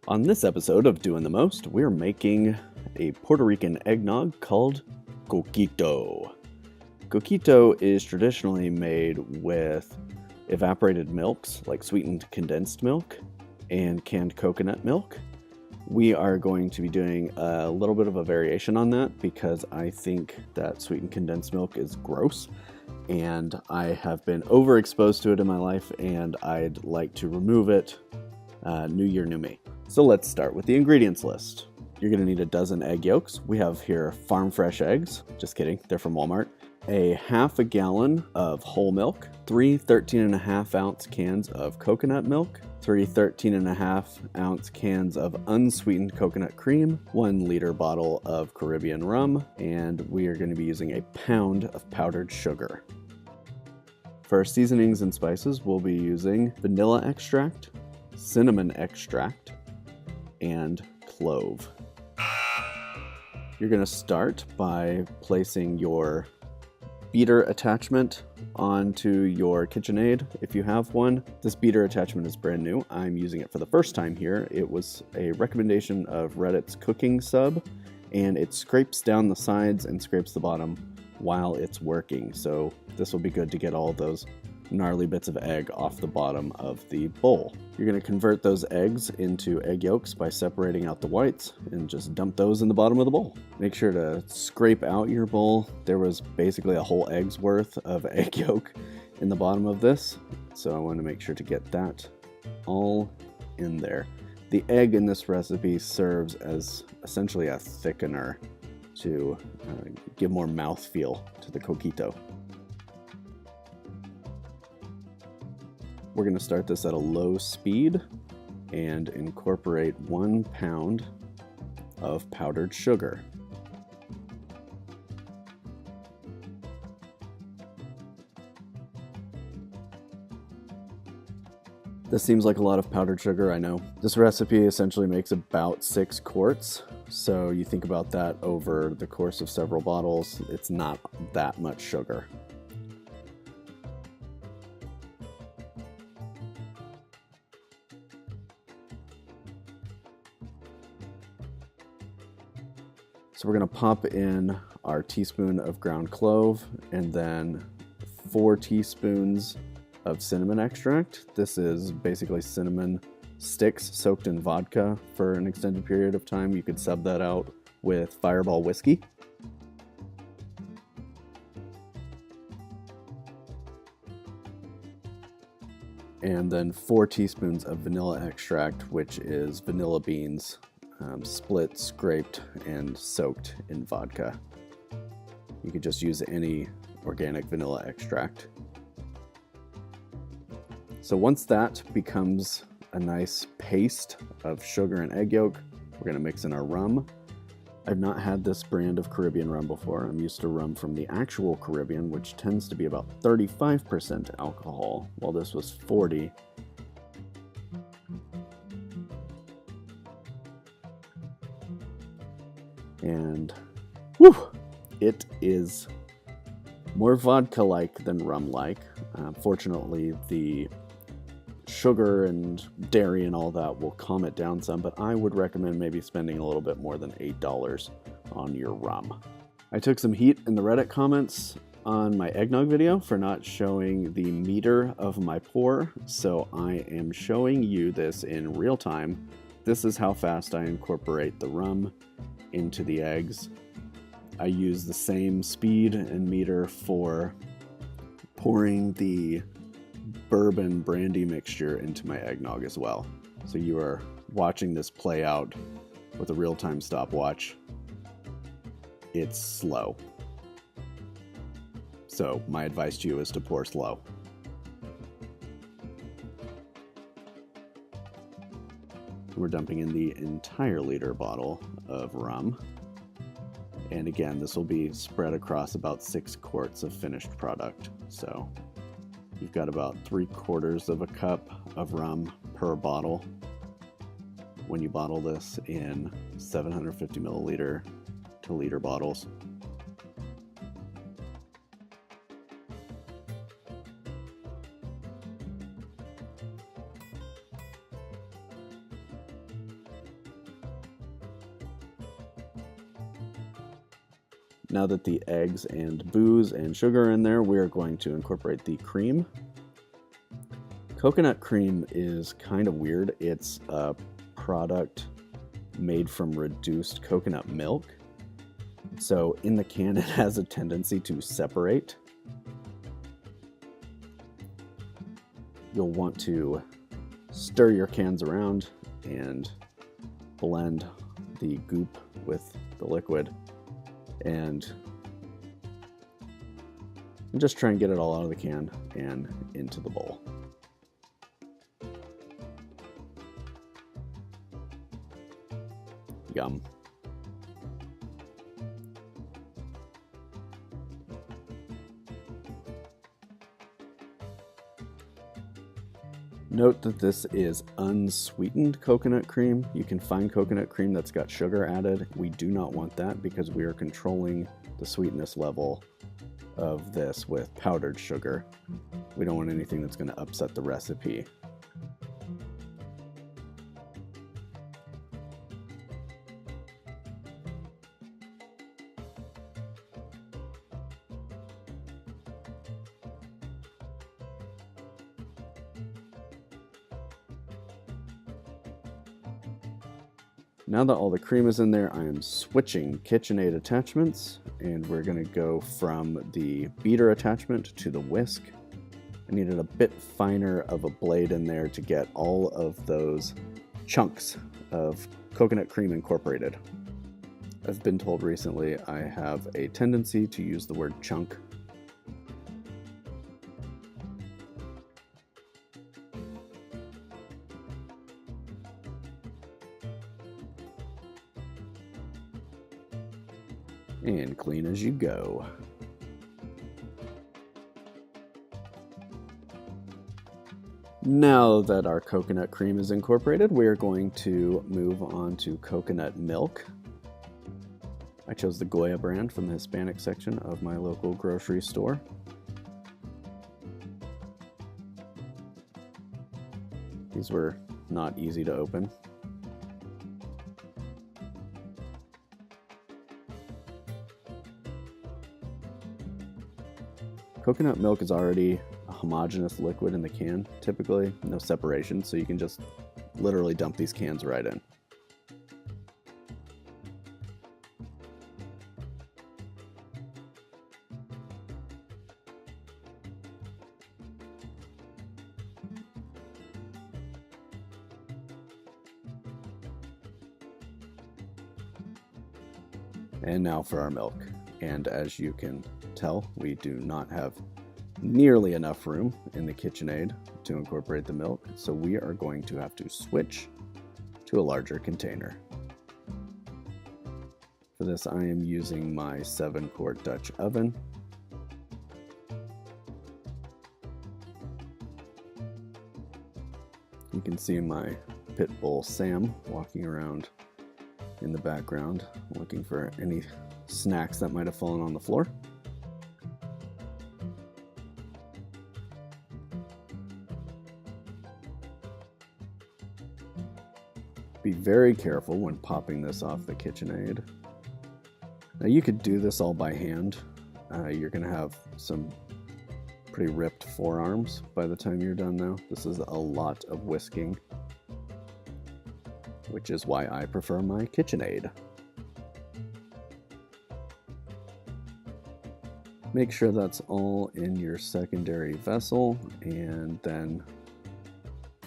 On this episode of Doing the Most, we're making a Puerto Rican eggnog called coquito. Coquito is traditionally made with evaporated milks, like sweetened condensed milk, and canned coconut milk. We are going to be doing a little bit of a variation on that because I think that sweetened condensed milk is gross, and I have been overexposed to it in my life, and I'd like to remove it. New year, new me. So let's start with the ingredients list. You're going to need a dozen egg yolks. We have here farm fresh eggs. Just kidding, they're from Walmart. A half a gallon of whole milk, 3 13.5 ounce cans of coconut milk, 3 13.5 ounce cans of unsweetened coconut cream, 1 liter bottle of Caribbean rum, and we are going to be using a pound of powdered sugar. For our seasonings and spices, we'll be using vanilla extract, cinnamon extract, and clove. You're going to start by placing your beater attachment onto your KitchenAid if you have one. This beater attachment is brand new. I'm using it for the first time here. It was a recommendation of Reddit's cooking sub, and it scrapes down the sides and scrapes the bottom while it's working. So this will be good to get all those gnarly bits of egg off the bottom of the bowl. You're going to convert those eggs into egg yolks by separating out the whites and just dump those in the bottom of the bowl. Make sure to scrape out your bowl. There was basically a whole egg's worth of egg yolk in the bottom of this, so I want to make sure to get that all in there. The egg in this recipe serves as essentially a thickener to give more mouthfeel to the coquito. We're going to start this at a low speed and incorporate 1 pound of powdered sugar. This seems like a lot of powdered sugar, I know. This recipe essentially makes about 6 quarts, so you think about that over the course of several bottles, it's not that much sugar. So we're going to pop in our teaspoon of ground clove and then 4 teaspoons of cinnamon extract. This is basically cinnamon sticks soaked in vodka for an extended period of time. You could sub that out with Fireball whiskey. And then 4 teaspoons of vanilla extract, which is vanilla beans. Split, scraped, and soaked in vodka. You could just use any organic vanilla extract. So once that becomes a nice paste of sugar and egg yolk, we're going to mix in our rum. I've not had this brand of Caribbean rum before. I'm used to rum from the actual Caribbean, which tends to be about 35% alcohol, while this was 40%. And whew, it is more vodka-like than rum-like. Fortunately, the sugar and dairy and all that will calm it down some, but I would recommend maybe spending a little bit more than $8 on your rum. I took some heat in the Reddit comments on my eggnog video for not showing the meter of my pour, so I am showing you this in real time. This is how fast I incorporate the rum into the eggs. I use the same speed and meter for pouring the bourbon brandy mixture into my eggnog as well. So you are watching this play out with a real-time stopwatch. It's slow. So my advice to you is to pour slow. We're dumping in the entire liter bottle of rum. And again, this will be spread across about 6 quarts of finished product. So you've got about 3/4 of a cup of rum per bottle when you bottle this in 750 milliliter to liter bottles. Now that the eggs and booze and sugar are in there, we are going to incorporate the cream. Coconut cream is kind of weird. It's a product made from reduced coconut milk. So in the can, it has a tendency to separate. You'll want to stir your cans around and blend the goop with the liquid and just try and get it all out of the can and into the bowl. Yum. Note that this is unsweetened coconut cream. You can find coconut cream that's got sugar added. We do not want that because we are controlling the sweetness level of this with powdered sugar. We don't want anything that's going to upset the recipe. Now that all the cream is in there, I am switching KitchenAid attachments, and we're going to go from the beater attachment to the whisk. I needed a bit finer of a blade in there to get all of those chunks of coconut cream incorporated. I've been told recently I have a tendency to use the word chunk. And clean as you go. Now that our coconut cream is incorporated, we are going to move on to coconut milk. I chose the Goya brand from the Hispanic section of my local grocery store. These were not easy to open. Coconut milk is already a homogeneous liquid in the can, typically, no separation, so you can just literally dump these cans right in. And now for our milk. And as you can tell, we do not have nearly enough room in the KitchenAid to incorporate the milk, so we are going to have to switch to a larger container. For this, I am using my 7-quart Dutch oven. You can see my pit bull Sam walking around in the background, looking for any snacks that might have fallen on the floor. Be very careful when popping this off the KitchenAid. Now you could do this all by hand. You're going to have some pretty ripped forearms by the time you're done though. This is a lot of whisking, which is why I prefer my KitchenAid. Make sure that's all in your secondary vessel, and then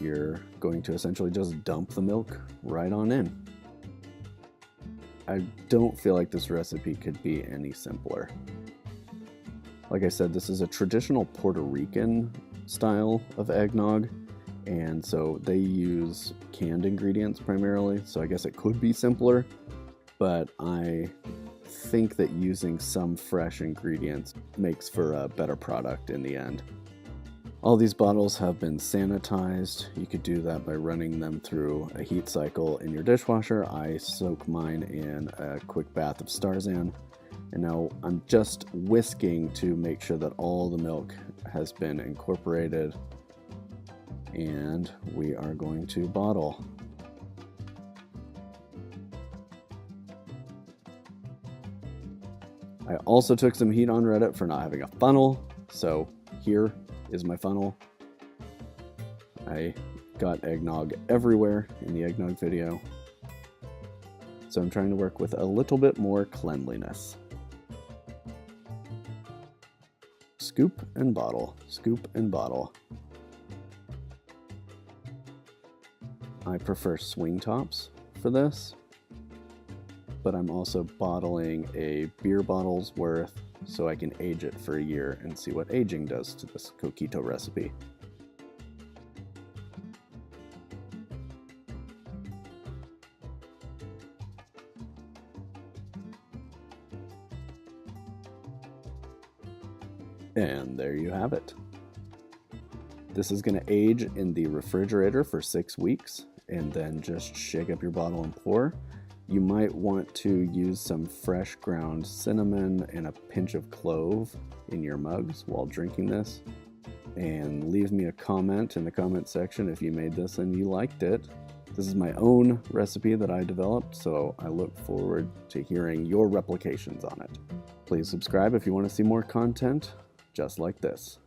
you're going to essentially just dump the milk right on in. I don't feel like this recipe could be any simpler. Like I said, this is a traditional Puerto Rican style of eggnog, and so they use canned ingredients primarily, so I guess it could be simpler, but I think that using some fresh ingredients makes for a better product in the end. All these bottles have been sanitized. You could do that by running them through a heat cycle in your dishwasher. I soak mine in a quick bath of Starzan. And now I'm just whisking to make sure that all the milk has been incorporated. And we are going to bottle. I also took some heat on Reddit for not having a funnel, so here is my funnel. I got eggnog everywhere in the eggnog video, so I'm trying to work with a little bit more cleanliness. Scoop and bottle, scoop and bottle. I prefer swing tops for this, but I'm also bottling a beer bottle's worth so I can age it for a year and see what aging does to this coquito recipe. And there you have it. This is going to age in the refrigerator for 6 weeks and then just shake up your bottle and pour. You might want to use some fresh ground cinnamon and a pinch of clove in your mugs while drinking this. And leave me a comment in the comment section if you made this and you liked it. This is my own recipe that I developed, so I look forward to hearing your replications on it. Please subscribe if you want to see more content just like this.